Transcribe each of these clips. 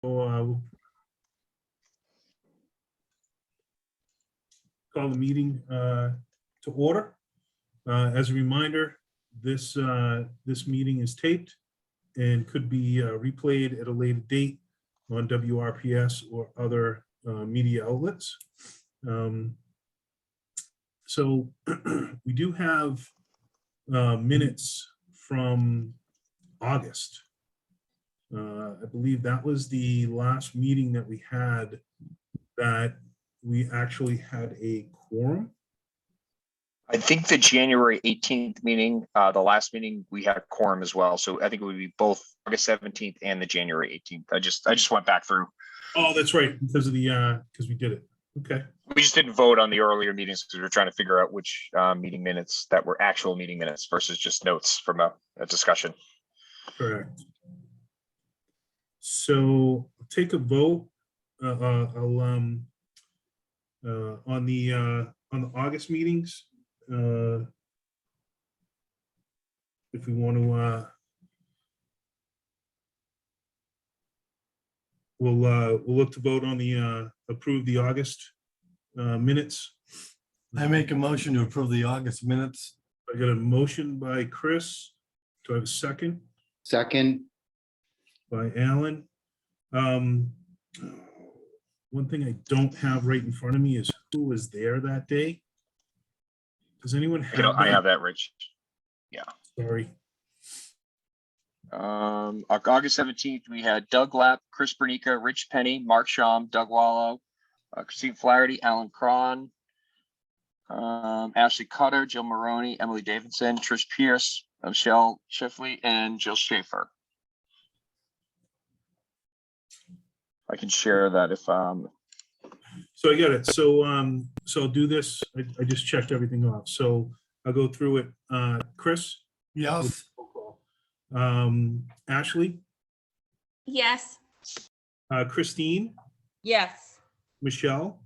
We'll call the meeting to order. As a reminder, this meeting is taped and could be replayed at a later date on WRPS or other media outlets. So we do have minutes from August. I believe that was the last meeting that we had that we actually had a quorum. I think the January 18th meeting, the last meeting, we had a quorum as well. So I think it would be both August 17th and the January 18th. I just went back through. Oh, that's right, because of the because we did it. Okay. We just didn't vote on the earlier meetings because we were trying to figure out which meeting minutes that were actual meeting minutes versus just notes from a discussion. Correct. So take a vote. I'll on the August meetings. If we want to, we'll look to vote on the approve the August minutes. I make a motion to approve the August minutes. I got a motion by Chris. Do I have a second? Second. By Alan. One thing I don't have right in front of me is who was there that day. Does anyone have? I have that, Rich. Yeah. Sorry. August 17th, we had Doug Lapp, Chris Bernica, Rich Penny, Mark Sham, Doug Wallow, Christine Flaherty, Alan Cron, Ashley Cutter, Jill Maroney, Emily Davidson, Trish Pierce, Michelle Shifley, and Jill Schaefer. I can share that if So I got it. So so I'll do this. I just checked everything off. So I'll go through it. Chris? Yes. Ashley? Yes. Christine? Yes. Michelle?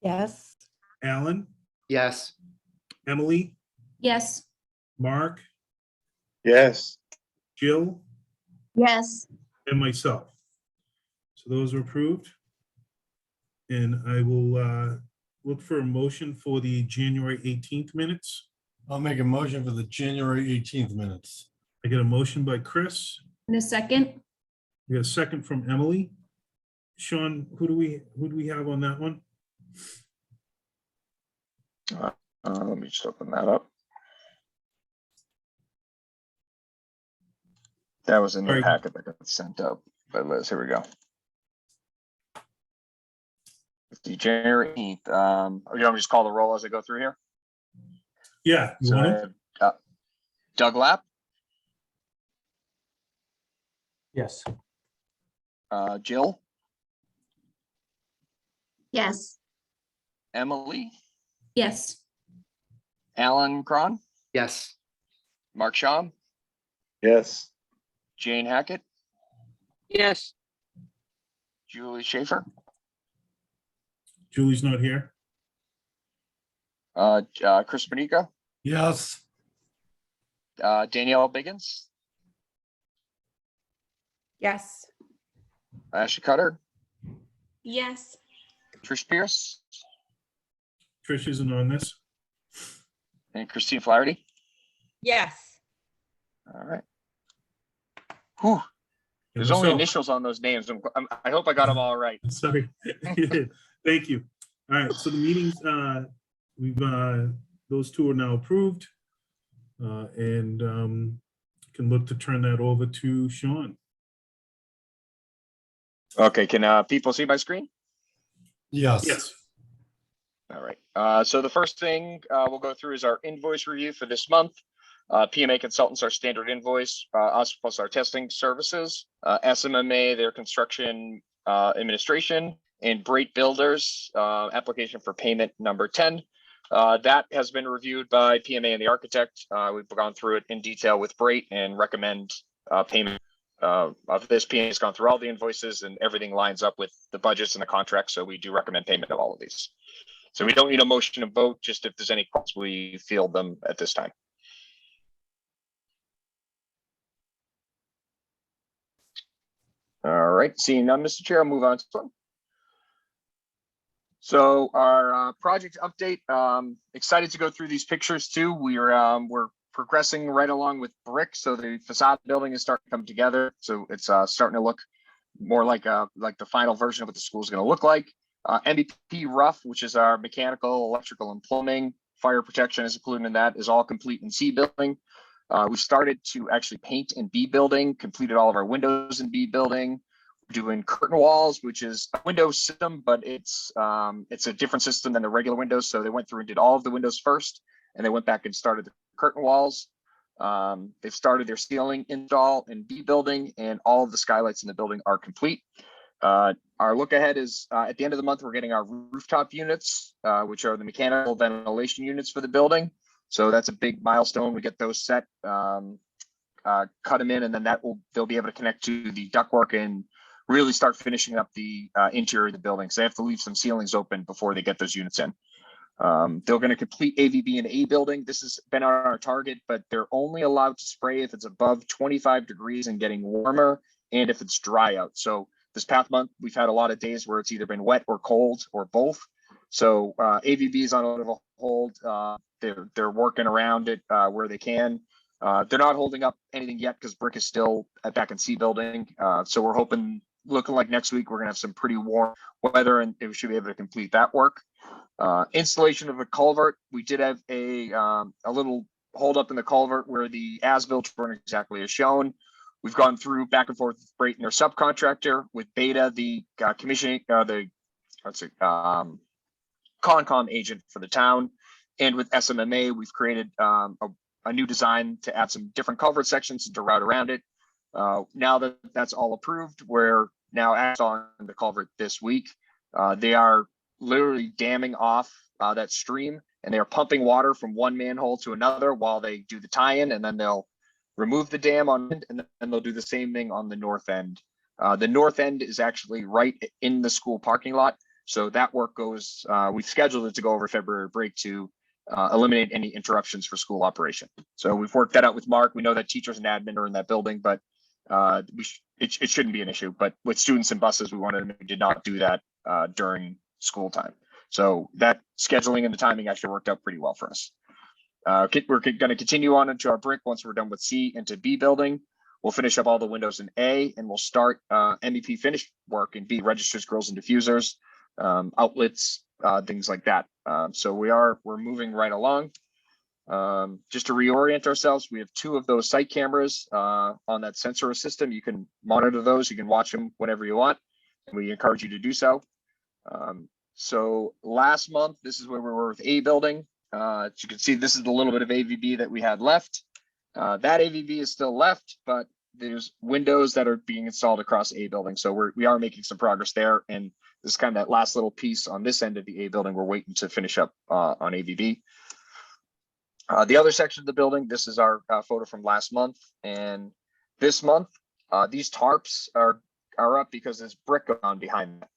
Yes. Alan? Yes. Emily? Yes. Mark? Yes. Jill? Yes. And myself. So those are approved. And I will look for a motion for the January 18th minutes. I'll make a motion for the January 18th minutes. I get a motion by Chris. In a second. We got a second from Emily. Sean, who do we have on that one? let me just open that up. That was in the Sorry. packet that got sent out by Liz. Here we go. The January 8th. You want me to just call the roll as I go through here? Yeah, you So I want it? have, Doug Lapp, Yes. Jill, Yes. Emily, Yes. Alan Cron, Yes. Mark Sham, Yes. Jane Hackett, Yes. Julie Schaefer, Julie's not here. Chris Bernica, Yes. Danielle Biggins, Yes. Ashley Cutter, Yes. Trish Pierce, Trish isn't on this. and Christine Flaherty. Yes. All right. Whew. And There's only myself. initials on those names. I hope I got them all right. Sorry. You did. Thank you. All right, so the meetings, we've those two are now approved. And can look to turn that over to Sean. Okay, can people see my screen? Yes. Yes. All right. So the first thing we'll go through is our invoice review for this month. PMA Consultants, our standard invoice, us plus our testing services, SMMA, their construction administration, and Bright Builders, application for payment number 10. That has been reviewed by PMA and the architect. We've gone through it in detail with Bright and recommend payment of this. PMA has gone through all the invoices and everything lines up with the budgets and the contracts. So we do recommend payment of all of these. So we don't need a motion to vote, just if there's any questions, we field them at this time. All right, seeing none, Mr. Chair, I'll move on to this one. So our project update, excited to go through these pictures too. We're progressing right along with brick. So the facade building is starting to come together. So it's starting to look more like the final version of what the school is going to look like. MVP rough, which is our mechanical, electrical, and plumbing, fire protection is included in that, is all complete in C building. We started to actually paint in B building, completed all of our windows in B building. We're doing curtain walls, which is a window system, but it's a different system than the regular windows. So they went through and did all of the windows first, and they went back and started the curtain walls. They've started their ceiling install in B building, and all of the skylights in the building are complete. Our look ahead is at the end of the month, we're getting our rooftop units, which are the mechanical ventilation units for the building. So that's a big milestone. We get those set, cut them in, and then they'll be able to connect to the ductwork and really start finishing up the interior of the building. So they have to leave some ceilings open before they get those units in. They're going to complete AVB in A building. This has been our target, but they're only allowed to spray if it's above 25 degrees and getting warmer, and if it's dry out. So this past month, we've had a lot of days where it's either been wet or cold or both. So AVB is on a little bit of a hold. They're working around it where they can. They're not holding up anything yet because brick is still back in C building. So we're looking like next week, we're gonna have some pretty warm weather and we should be able to complete that work. Installation of a culvert. We did have a little hold up in the culvert where the as-built weren't exactly as shown. We've gone through back and forth with Brayton, their subcontractor, with Beta, the commissioning, Concom agent for the town, and with SMMA, we've created a new design to add some different culvert sections to route around it. Now that that's all approved, we're now on the culvert this week. They are literally damming off that stream, and they are pumping water from one manhole to another while they do the tie-in, and then they'll remove the dam on it, and then they'll do the same thing on the north end. The north end is actually right in the school parking lot. So that work goes, we've scheduled it to go over February break to eliminate any interruptions for school operation. So we've worked that out with Mark. We know that teachers and admin are in that building, but it shouldn't be an issue. But with students and buses, we did not do that during school time. So that scheduling and the timing actually worked out pretty well for us. We're going to continue on into our brick once we're done with C into B building. We'll finish up all the windows in A, and we'll start MEP finish work in B, registers, grills, and diffusers, outlets, things like that. So we're moving right along. Just to reorient ourselves, we have 2 of those site cameras on that sensor system. You can monitor those. You can watch them whenever you want, and we encourage you to do so. So last month, this is where we were with A building. As you can see, this is the little bit of AVB that we had left. That AVB is still left, but there's windows that are being installed across A building. So we are making some progress there. And this is kind of that last little piece on this end of the A building. We're waiting to finish up on AVB. The other section of the building, this is our photo from last month. And this month, these tarps are up because there's brick on behind them.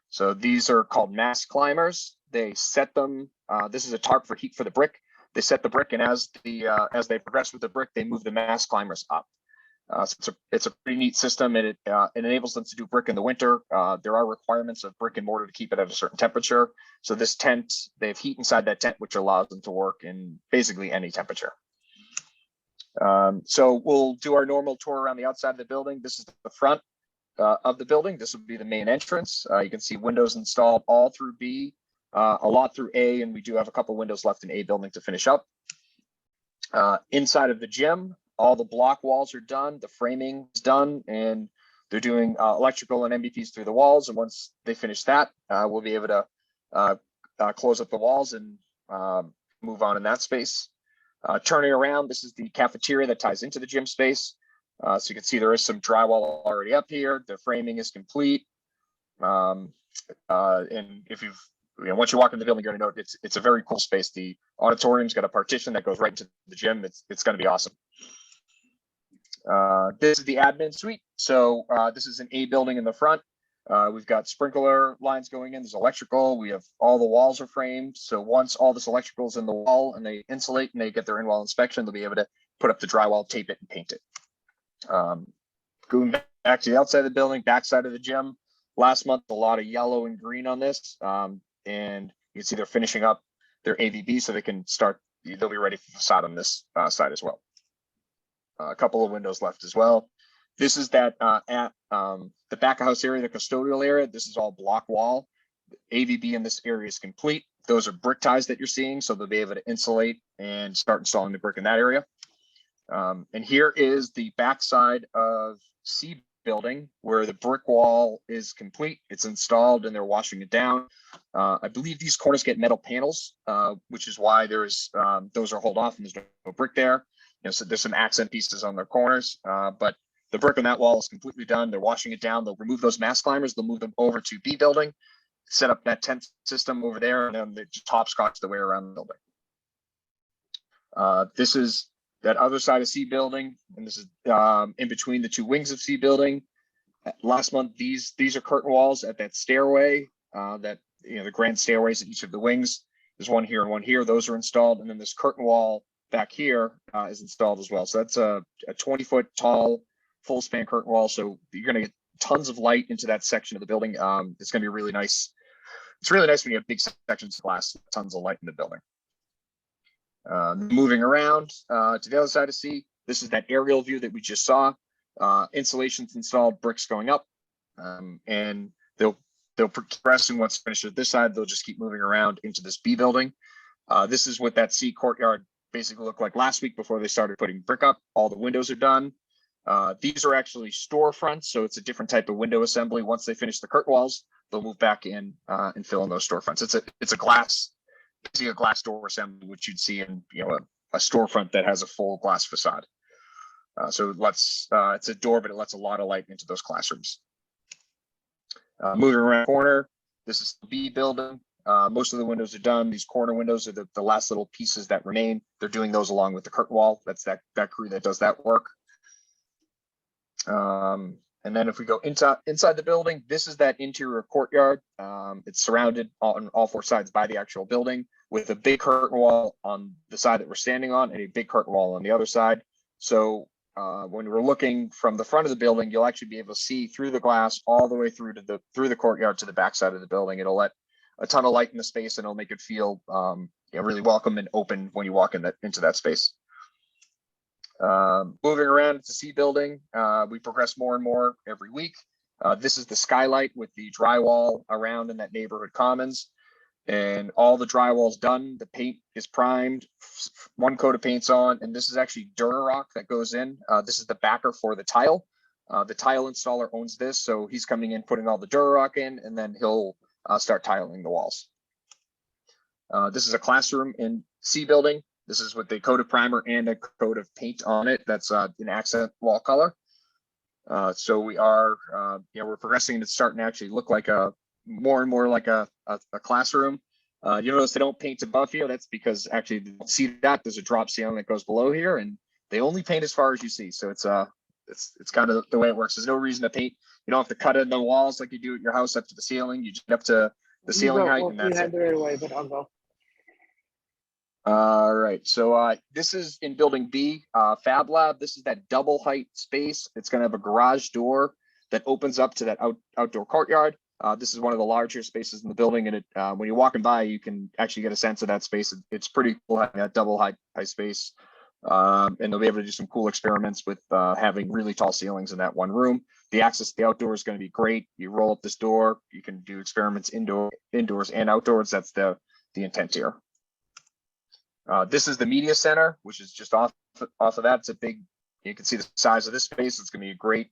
So these are called mass climbers. They set them, this is a tarp for heat for the brick. They set the brick, and as they progress with the brick, they move the mass climbers up. So it's a pretty neat system, and it enables them to do brick in the winter. There are requirements of brick and mortar to keep it at a certain temperature. So this tent, they have heat inside that tent, which allows them to work in basically any temperature. So we'll do our normal tour around the outside of the building. This is the front of the building. This would be the main entrance. You can see windows installed all through B, a lot through A, and we do have a couple windows left in A building to finish up. Inside of the gym, all the block walls are done, the framing is done, and they're doing electrical and MVPs through the walls. And once they finish that, we'll be able to close up the walls and move on in that space. Turning around, this is the cafeteria that ties into the gym space. So you can see there is some drywall already up here. The framing is complete. And if once you walk in the building, you're gonna know it's a very cool space. The auditorium's got a partition that goes right into the gym. It's gonna be awesome. This is the admin suite. So this is an A building in the front. We've got sprinkler lines going in. There's electrical. We have all the walls are framed. So once all this electrical is in the wall and they insulate and they get their in-wall inspection, they'll be able to put up the drywall, tape it, and paint it. Going actually outside the building, backside of the gym. Last month, a lot of yellow and green on this. And you can see they're finishing up their AVB so they can start, they'll be ready for facade on this side as well. A couple of windows left as well. This is that at the back of house area, the custodial area. This is all block wall. AVB in this area is complete. Those are brick ties that you're seeing, so they'll be able to insulate and start installing the brick in that area. And here is the backside of C building where the brick wall is complete. It's installed and they're washing it down. I believe these corners get metal panels, which is why there's those are hauled off and there's no brick there. You know, so there's some accent pieces on their corners, but the brick on that wall is completely done. They're washing it down. They'll remove those mass climbers. They'll move them over to B building, set up that tent system over there, and then they just hopscotch the way around the building. This is that other side of C building, and this is in between the two wings of C building. Last month, these are curtain walls at that stairway, that, you know, the grand stairways at each of the wings. There's one here and one here. Those are installed, and then this curtain wall back here is installed as well. So that's a 20-foot tall full span curtain wall. So you're going to get tons of light into that section of the building. It's going to be really nice. It's really nice when you have big sections of glass, tons of light in the building. Moving around to the other side of C, this is that aerial view that we just saw. Insulation's installed, bricks going up, and they'll progress, and once finished at this side, they'll just keep moving around into this B building. This is what that C courtyard basically looked like last week before they started putting brick up. All the windows are done. These are actually storefronts, so it's a different type of window assembly. Once they finish the curtain walls, they'll move back in and fill in those storefronts. It's a glass, basically a glass door assembly, which you'd see in, you know, a storefront that has a full glass facade. So it lets it's a door, but it lets a lot of light into those classrooms. Moving around the corner, this is the B building. Most of the windows are done. These corner windows are the last little pieces that remain. They're doing those along with the curtain wall. That's that crew that does that work. And then if we go inside the building, this is that interior courtyard. It's surrounded on all four sides by the actual building with a big curtain wall on the side that we're standing on and a big curtain wall on the other side. So when we're looking from the front of the building, you'll actually be able to see through the glass all the way through the courtyard to the back side of the building. It'll let a ton of light in the space, and it'll make it feel really welcome and open when you walk into that space. Moving around to C building, we progress more and more every week. This is the skylight with the drywall around in that neighborhood commons, and all the drywall's done. The paint is primed, one coat of paint's on, and this is actually Durarock that goes in. This is the backer for the tile. The tile installer owns this, so he's coming in, putting all the Durarock in, and then he'll start tiling the walls. This is a classroom in C building. This is with the coat of primer and a coat of paint on it. That's an accent wall color. So we are, we're progressing, and it's starting to actually look like more and more like a classroom. You notice they don't paint above here. That's because actually you don't see that there's a drop ceiling that goes below here, and they only paint as far as you see. So it's kind of the way it works. There's no reason to paint. You don't have to cut in the walls like you do at your house up to the ceiling. You just up to the ceiling height, and that's it. Right away, but I'll go. All right, so this is in building B, Fab Lab. This is that double height space. It's going to have a garage door that opens up to that outdoor courtyard. This is one of the larger spaces in the building, and when you're walking by, you can actually get a sense of that space. It's pretty cool having that double height space, and they'll be able to do some cool experiments with having really tall ceilings in that one room. The access to the outdoor is going to be great. You roll up this door, you can do experiments indoors and outdoors. That's the intent here. This is the media center, which is just off of that. It's a big, you can see the size of this space. It's going to be a great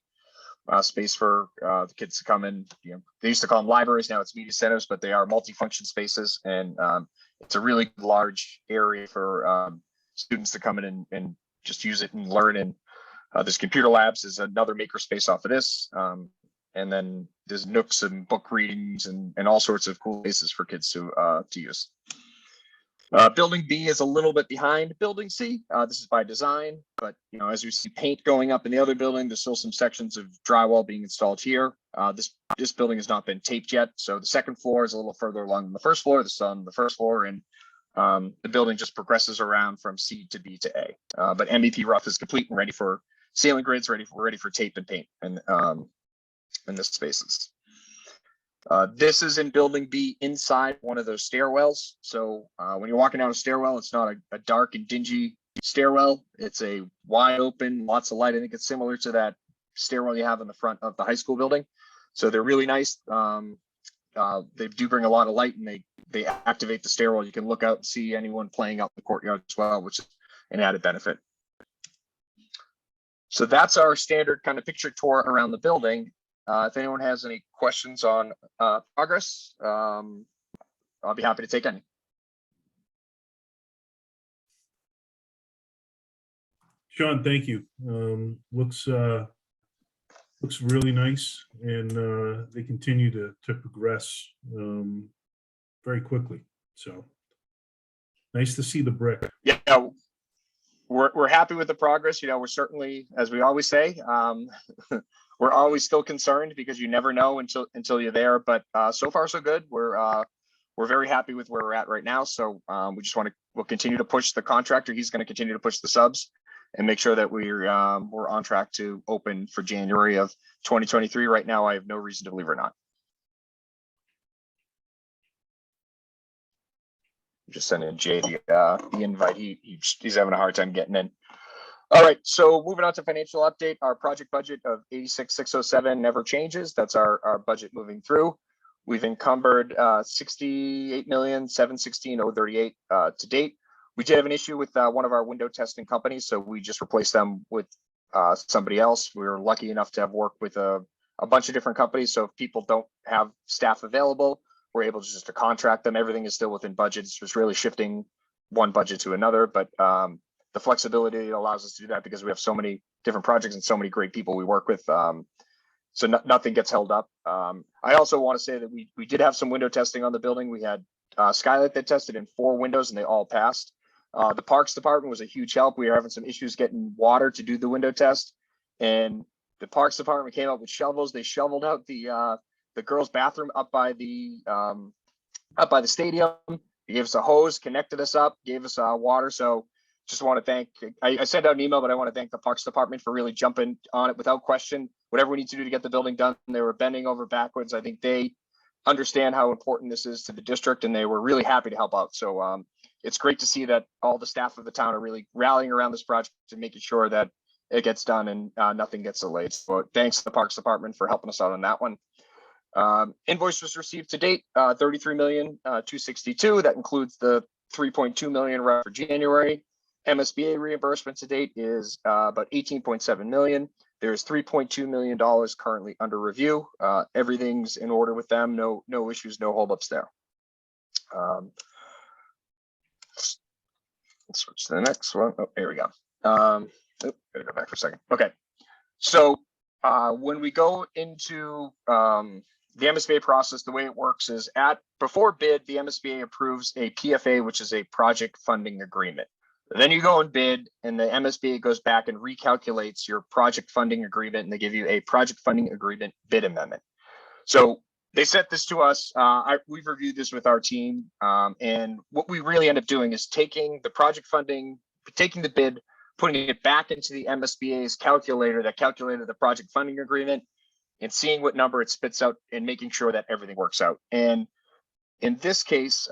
space for the kids to come in. You know, they used to call them libraries. Now it's media centers, but they are multi-function spaces. And it's a really large area for students to come in and just use it and learn. And there's computer labs is another maker space off of this. And then there's nooks and book readings and all sorts of cool places for kids to use. Building B is a little bit behind building C. This is by design, but as we see paint going up in the other building, there's still some sections of drywall being installed here. This building has not been taped yet, so the second floor is a little further along than the first floor. This is on the first floor, and the building just progresses around from C to B to A. But MVP rough is complete and ready for ceiling grids ready for tape and paint and in the spaces. This is in building B inside one of those stairwells. So when you're walking down a stairwell, it's not a dark and dingy stairwell. It's a wide open, lots of light. I think it's similar to that stairwell you have in the front of the high school building. So they're really nice. They do bring a lot of light, and they activate the stairwell. You can look out and see anyone playing out in the courtyard as well, which is an added benefit. So that's our standard kind of picture tour around the building. If anyone has any questions on progress, I'll be happy to take any. Sean, thank you. Looks really nice, and they continue to progress very quickly. So nice to see the brick. Yeah, we're happy with the progress. You know, we're certainly, as we always say, we're always still concerned because you never know until you're there. But so far so good. We're very happy with where we're at right now. So we'll continue to push the contractor. He's going to continue to push the subs and make sure that we're on track to open for January of 2023. Right now, I have no reason to believe we're not. Just sending Jay the invite. He's having a hard time getting in. All right, so moving on to financial update. Our project budget of 86,607 never changes. That's our budget moving through. We've encumbered 68,716,038 to date. We did have an issue with one of our window testing companies, so we just replaced them with somebody else. We were lucky enough to have worked with a bunch of different companies. So if people don't have staff available, we're able to just to contract them. Everything is still within budget. It's just really shifting one budget to another. But the flexibility allows us to do that because we have so many different projects and so many great people we work with. So nothing gets held up. I also want to say that we did have some window testing on the building. We had Skylight that tested in 4 windows and they all passed. The Parks Department was a huge help. We were having some issues getting water to do the window test, and the Parks Department came up with shovels. They shoveled out the girls' bathroom up by the stadium. They gave us a hose, connected us up, gave us water. So just want to thank. I sent out an email, but I want to thank the Parks Department for really jumping on it without question. Whatever we need to do to get the building done, they were bending over backwards. I think they understand how important this is to the district, and they were really happy to help out. So it's great to see that all the staff of the town are really rallying around this project and making sure that it gets done and nothing gets delayed. So thanks to the Parks Department for helping us out on that one. Invoice was received to date, 33,262,000. That includes the 3.2 million for January. MSBA reimbursement to date is about 18.7 million. There's $3.2 million currently under review. Everything's in order with them. No issues, no holdups there. Let's switch to the next one. Oh, here we go. Gotta go back for a second. Okay. So when we go into the MSBA process, the way it works is before bid, the MSBA approves a PFA, which is a project funding agreement. Then you go and bid, and the MSBA goes back and recalculates your project funding agreement, and they give you a project funding agreement bid amendment. So they sent this to us. We've reviewed this with our team, and what we really end up doing is taking the project funding, taking the bid, putting it back into the MSBA's calculator that calculated the project funding agreement, and seeing what number it spits out and making sure that everything works out. And in this case,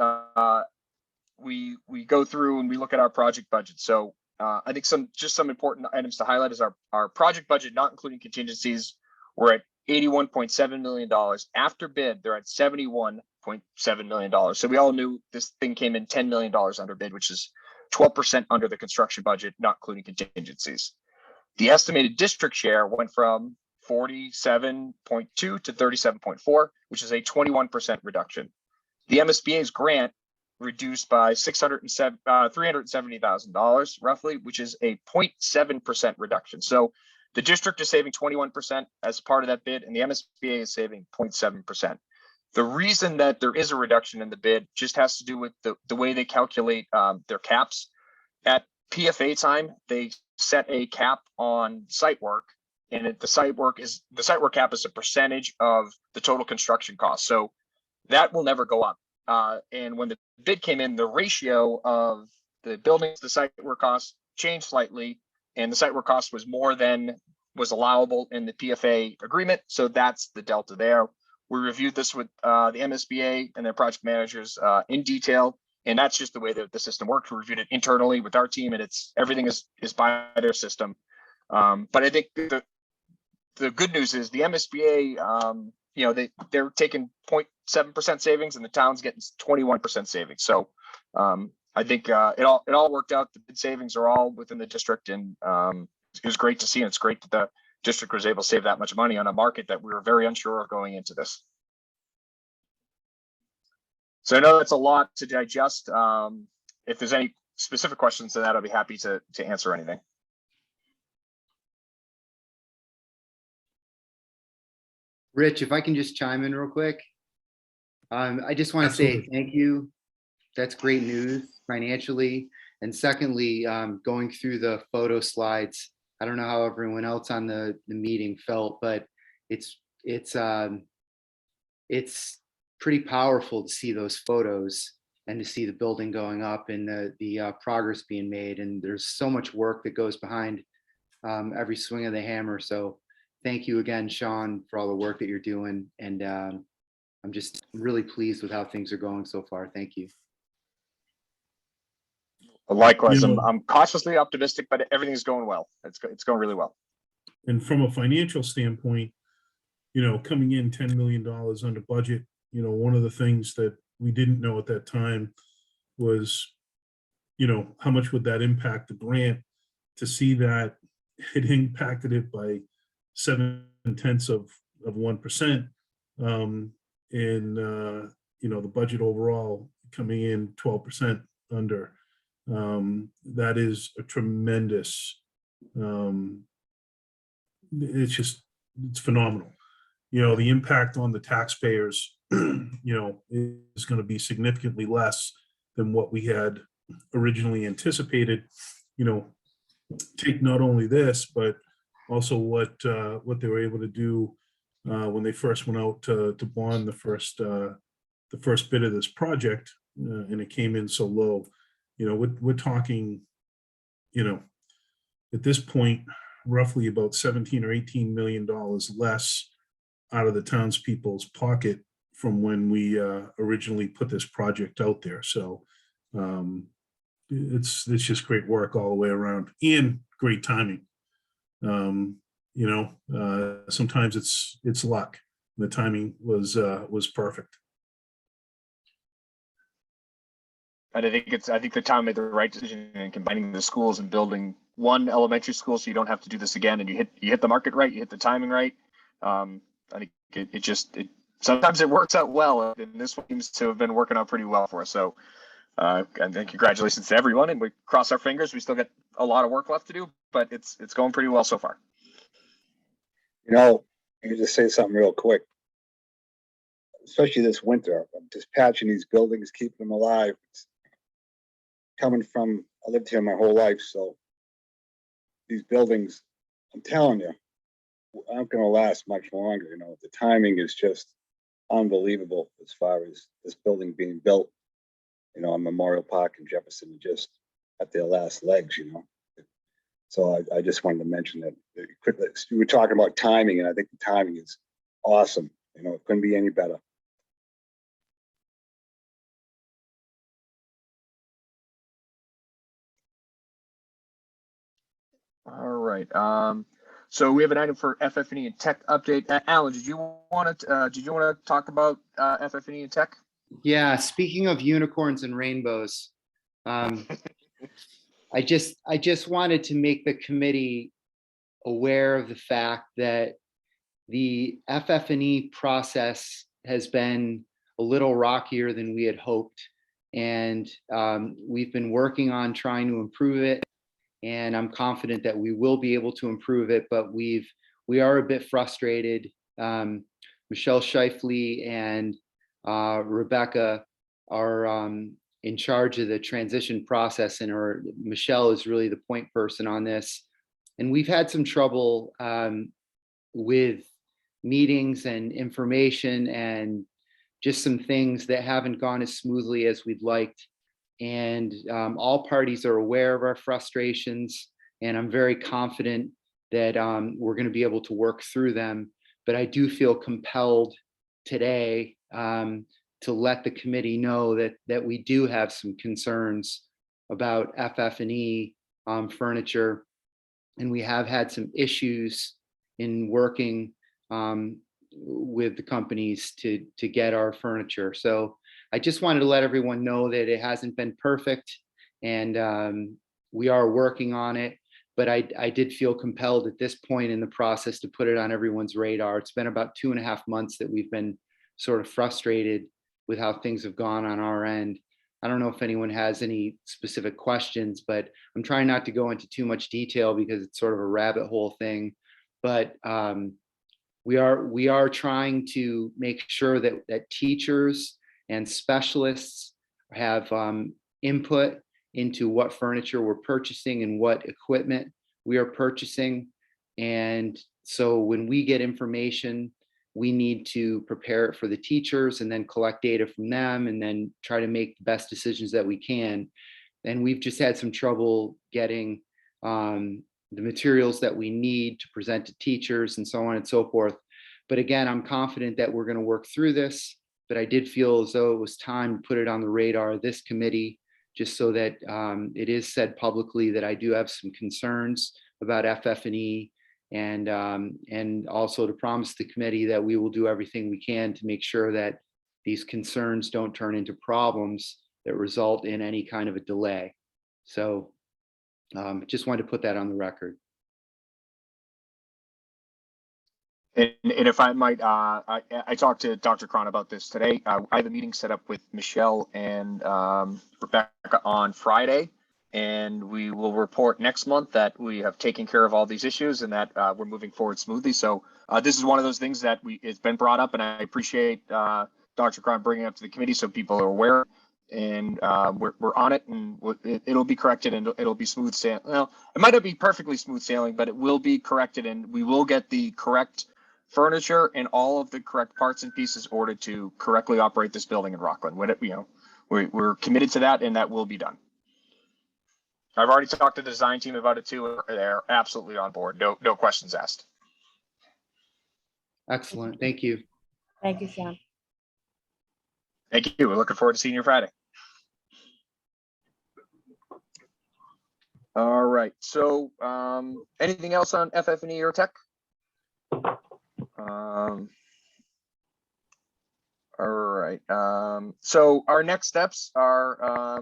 we go through and we look at our project budget. So I think some important items to highlight is our project budget, not including contingencies, we're at $81.7 million. After bid, they're at $71.7 million. So we all knew this thing came in $10 million under bid, which is 12% under the construction budget, not including contingencies. The estimated district share went from 47.2 to 37.4, which is a 21% reduction. The MSBA's grant reduced by $370,000 roughly, which is a 0.7% reduction. So the district is saving 21% as part of that bid, and the MSBA is saving 0.7%. The reason that there is a reduction in the bid just has to do with the way they calculate their caps. At PFA time, they set a cap on site work, and the site work cap is a percentage of the total construction cost. So that will never go up. And when the bid came in, the ratio of the buildings, the site work costs changed slightly. and the site work cost was more than was allowable in the PFA agreement. So that's the delta there. We reviewed this with the MSBA and their project managers in detail, and that's just the way that the system works. We reviewed it internally with our team, and everything is by their system. But I think the good news is the MSBA, they're taking 0.7% savings, and the town's getting 21% savings. So I think it all worked out. The bid savings are all within the district, and it was great to see. And it's great that the district was able to save that much money on a market that we were very unsure of going into this. So I know that's a lot to digest. If there's any specific questions to that, I'll be happy to answer anything. Rich, if I can just chime in real quick. I just want to say Absolutely. thank you. That's great news financially. And secondly, going through the photo slides, I don't know how everyone else on the meeting felt, but it's pretty powerful to see those photos and to see the building going up and the progress being made. And there's so much work that goes behind every swing of the hammer. So thank you again, Sean, for all the work that you're doing. And I'm just really pleased with how things are going so far. Thank you. Likewise, You know- I'm cautiously optimistic, but everything's going well. It's going really well. And from a financial standpoint, coming in $10 million under budget, one of the things that we didn't know at that time was, how much would that impact the grant. To see that it impacted it by 0.7%, and the budget overall coming in 12% under. That is a tremendous, it's phenomenal. The impact on the taxpayers, is going to be significantly less than what we had originally anticipated. Take not only this, but also what they were able to do when they first went out to bond the first bit of this project, and it came in so low. We're talking, at this point, roughly about 17 or 18 million dollars less out of the townspeople's pocket from when we originally put this project out there. So it's just great work all the way around and great timing. Sometimes it's luck. The timing was perfect. And I think the town made the right decision in combining the schools and building one elementary school, so you don't have to do this again. And you hit the market right, you hit the timing right. I think it sometimes it works out well, and this one seems to have been working out pretty well for us. So, and then congratulations to everyone, and we cross our fingers. We still got a lot of work left to do, but it's going pretty well so far. Let me just say something real quick. Especially this winter, I'm just patching these buildings, keeping them alive. It's coming from, I lived here my whole life, so these buildings, I'm telling you, aren't going to last much longer. The timing is just unbelievable as far as this building being built, on Memorial Park and Jefferson, just at their last legs, So I just wanted to mention that we were talking about timing, and I think the timing is awesome. It couldn't be any better. All right. So we have an item for FF&E and tech update. Alan, did you want to talk about FF&E and tech? Yeah, speaking of unicorns and rainbows, I just wanted to make the committee aware of the fact that the FF&E process has been a little rockier than we had hoped. And we've been working on trying to improve it. And I'm confident that we will be able to improve it, but we are a bit frustrated. Michelle Shifley and Rebecca are in charge of the transition process, and Michelle is really the point person on this. And we've had some trouble with meetings and information and just some things that haven't gone as smoothly as we'd liked. And all parties are aware of our frustrations, and I'm very confident that we're going to be able to work through them. But I do feel compelled today to let the committee know that we do have some concerns about FF&E furniture, and we have had some issues in working with the companies to get our furniture. So I just wanted to let everyone know that it hasn't been perfect, and we are working on it. But I did feel compelled at this point in the process to put it on everyone's radar. It's been about 2.5 months that we've been sort of frustrated with how things have gone on our end. I don't know if anyone has any specific questions, but I'm trying not to go into too much detail because it's sort of a rabbit hole thing. But we are trying to make sure that teachers and specialists have input into what furniture we're purchasing and what equipment we are purchasing. And so when we get information, we need to prepare it for the teachers and then collect data from them and then try to make the best decisions that we can. And we've just had some trouble getting the materials that we need to present to teachers and so on and so forth. But again, I'm confident that we're going to work through this, but I did feel as though it was time to put it on the radar of this committee, just so that it is said publicly that I do have some concerns about FF&E, and also to promise the committee that we will do everything we can to make sure that these concerns don't turn into problems that result in any kind of a delay. So just wanted to put that on the record. And if I might, I talked to Dr. Cron about this today. I have a meeting set up with Michelle and Rebecca on Friday, and we will report next month that we have taken care of all these issues and that we're moving forward smoothly. So this is one of those things that it's been brought up, and I appreciate Dr. Cron bringing it up to the committee so people are aware. And we're on it, and it'll be corrected, and it'll be smooth sailing. Well, it might not be perfectly smooth sailing, but it will be corrected, and we will get the correct furniture and all of the correct parts and pieces ordered to correctly operate this building in Rockland. We're committed to that, and that will be done. I've already talked to the design team about it too. They're absolutely on board. No questions asked. Excellent. Thank you. Thank you, Sean. Thank you. We're looking forward to seeing you Friday. All right. So anything else on FF&E or tech? All right. So our next steps are,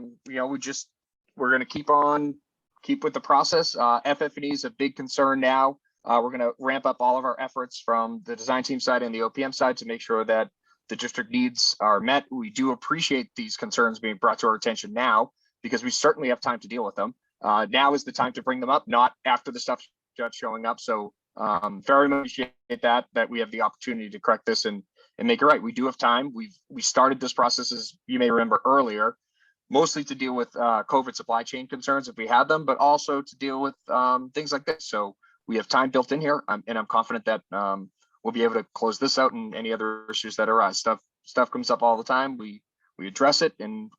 we're going to keep with the process. FF&E is a big concern now. We're going to ramp up all of our efforts from the design team side and the OPM side to make sure that the district needs are met. We do appreciate these concerns being brought to our attention now, because we certainly have time to deal with them. Now is the time to bring them up, not after the stuff just showing up. So very much appreciate that we have the opportunity to correct this and make it right. We do have time. We started this process, as you may remember earlier, mostly to deal with COVID supply chain concerns if we had them, but also to deal with things like this. So we have time built in here, and I'm confident that we'll be able to close this out and any other issues that arise. Stuff comes up all the time. We address it and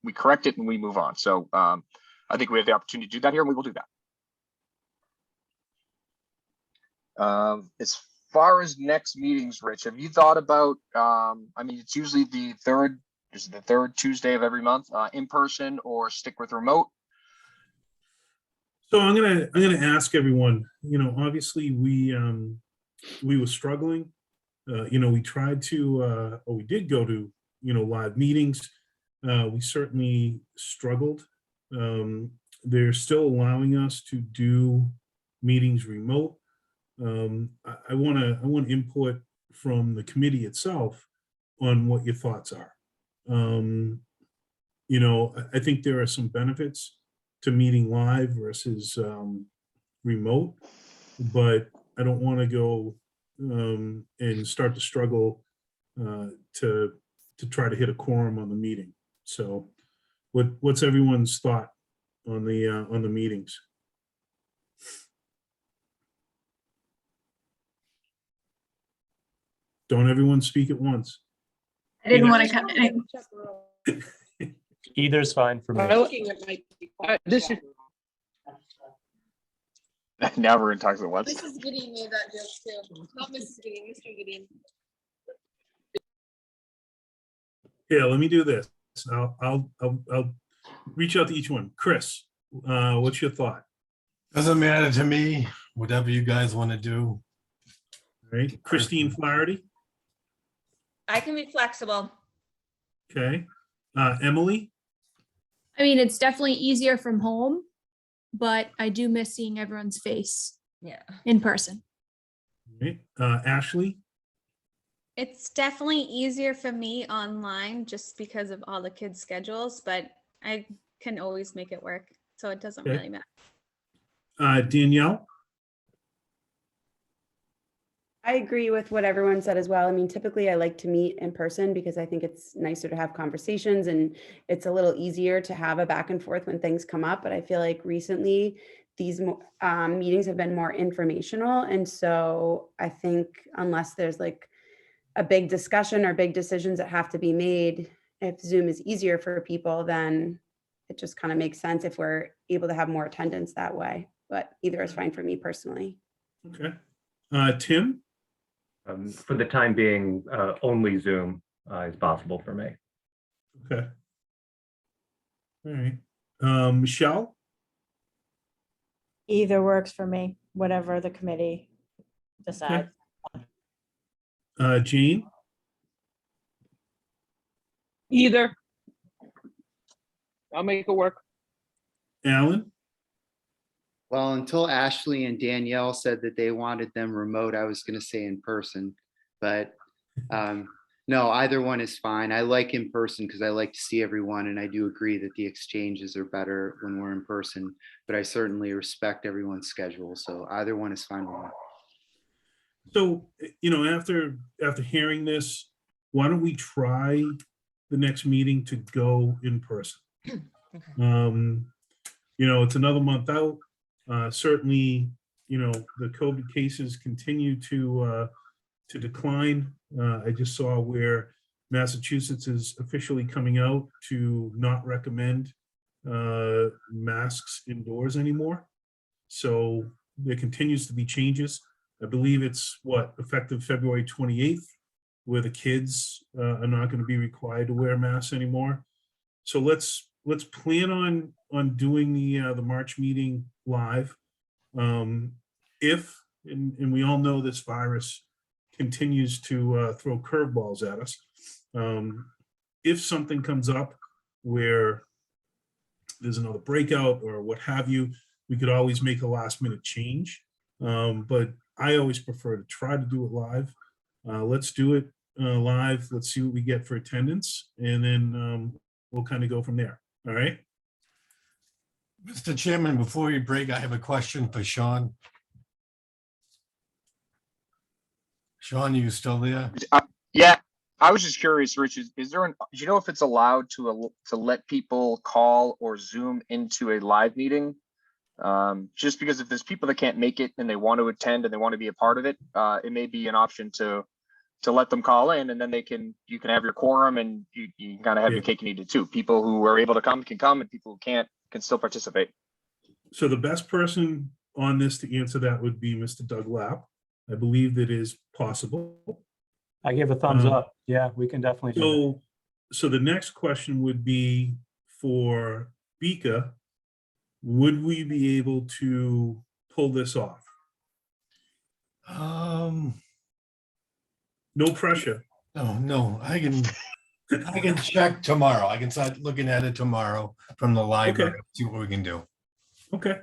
we correct it and we move on. So I think we have the opportunity to do that here, and we will do that. As far as next meetings, Rich, have you thought about, it's usually the third Tuesday of every month, in person, or stick with remote? So I'm gonna ask everyone, obviously we were struggling, we tried to, or we did go to, live meetings. We certainly struggled. They're still allowing us to do meetings remote. I want input from the committee itself on what your thoughts are. I think there are some benefits to meeting live versus remote, but I don't want to go and start to struggle to try to hit a quorum on the meeting. So what's everyone's thought on the meetings? Don't everyone speak at once. I didn't want to come. Either's fine for me. This is Now we're in talks at once. Mrs. Gideon made that joke too. Not Mrs. Gideon, Mr. Gideon. Yeah, let me do this. I'll reach out to each one. Chris, what's your thought? Doesn't matter to me, whatever you guys want to do. All right, Christine Flaherty, I can be flexible. okay. Emily, I mean, it's definitely easier from home, but I do miss seeing everyone's face Yeah. in person. all right. Ashley, It's definitely easier for me online just because of all the kids' schedules, but I can always make it work. So it doesn't Okay. really matter. Danielle, I agree with what everyone said as well. I mean, typically I like to meet in person because I think it's nicer to have conversations and it's a little easier to have a back and forth when things come up. But I feel like recently these meetings have been more informational. And so I think unless there's like a big discussion or big decisions that have to be made, if Zoom is easier for people, then it just kind of makes sense if we're able to have more attendance that way. But either is fine for me personally. okay. Tim, For the time being, only Zoom is possible for me. okay. All right. Michelle, Either works for me, whatever the committee decides. Jean, Either. I'll make it work. Alan, Well, until Ashley and Danielle said that they wanted them remote, I was going to say in person, but no, either one is fine. I like in person because I like to see everyone, and I do agree that the exchanges are better when we're in person, but I certainly respect everyone's schedule, so either one is fine with me. so, after hearing this, why don't we try the next meeting to go in person? It's another month out. Certainly, the COVID cases continue to decline. I just saw where Massachusetts is officially coming out to not recommend masks indoors anymore. So there continues to be changes. I believe it's effective February 28th, where the kids are not going to be required to wear masks anymore. So let's plan on doing the March meeting live. If we all know this virus continues to throw curveballs at us. If something comes up where there's another breakout or what have you, we could always make a last minute change. But I always prefer to try to do it live. Let's do it live. Let's see what we get for attendance, and then we'll kind of go from there. All right. Mr. Chairman, before we break, I have a question for Sean. Sean, are you still there? Yeah, I was just curious, Rich, is there do you know if it's allowed to let people call or Zoom into a live meeting? Just because if there's people that can't make it and they want to attend and they want to be a part of it, it may be an option to let them call in, and then you can have your quorum, and you can kind of have your cake and eat it too. People who are able to come can come, and people who can't can still participate. So the best person on this to answer that would be Mr. Doug Lapp. I believe that is possible. I give a thumbs up. Yeah, we can definitely do that. So the next question would be for Bika. Would we be able to pull this off? No pressure. No, I can check tomorrow. I can start looking at it tomorrow from the library, see what we can do. Okay.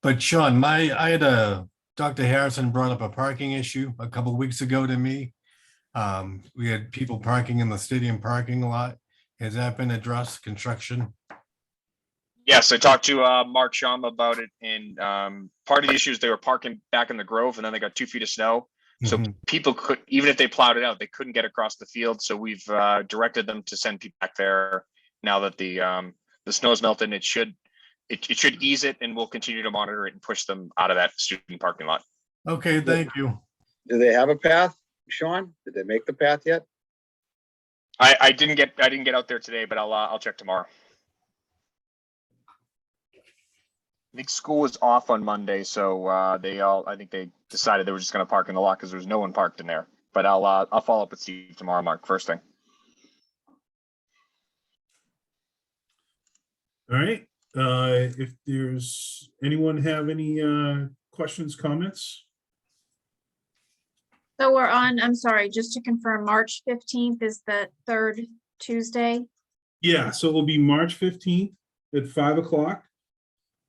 But Sean, Dr. Harrison brought up a parking issue a couple of weeks ago to me. We had people parking in the stadium parking lot. Has that been addressed, construction? Yes, I talked to Mark Shum about it, and part of the issue is they were parking back in the Grove, and then they got 2 feet of snow. So people could, even if they plowed it out, they couldn't get across the field. So we've directed them to send people back there now that the snow's melted. And it should ease it, and we'll continue to monitor it and push them out of that student parking lot. Okay, thank you. Do they have a path, Sean? Did they make the path yet? I didn't get out there today, but I'll check tomorrow. I think school was off on Monday, so I think they decided they were just gonna park in the lot because there was no one parked in there. But I'll follow up with Steve tomorrow, Mark, first thing. All right, if there's anyone have any questions, comments? So we're on, I'm sorry, just to confirm, March 15th is the third Tuesday. Yeah, so it will be March 15th at 5 o'clock.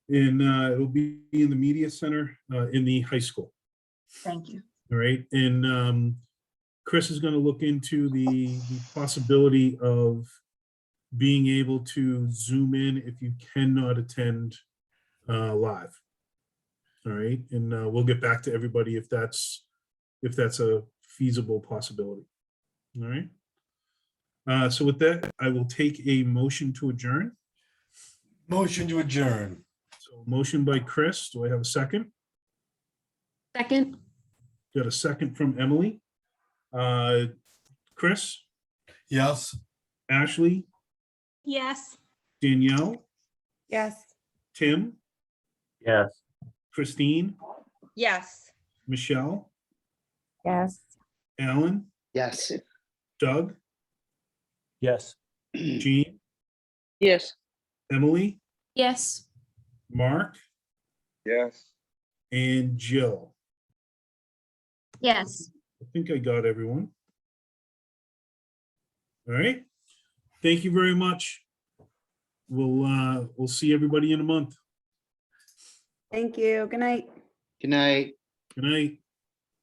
And it'll be in the media center in the high school. Thank you. All right, and Chris is going to look into the possibility of being able to zoom in if you cannot attend live. All right, and we'll get back to everybody if that's a feasible possibility. All right. So with that, I will take a motion to adjourn. Motion to adjourn. So motion by Chris. Do I have a second? Second. Got a second from Emily. Chris, Yes. Ashley, Yes. Danielle, Yes. Tim, Yes. Christine, Yes. Michelle, Yes. Alan, Yes. Doug, Yes. Jean, Yes. Emily, Yes. Mark, Yes. and Jill. Yes. I think I got everyone. All right. Thank you very much. We'll see everybody in a month. Thank you. Good night. Good night. Good night.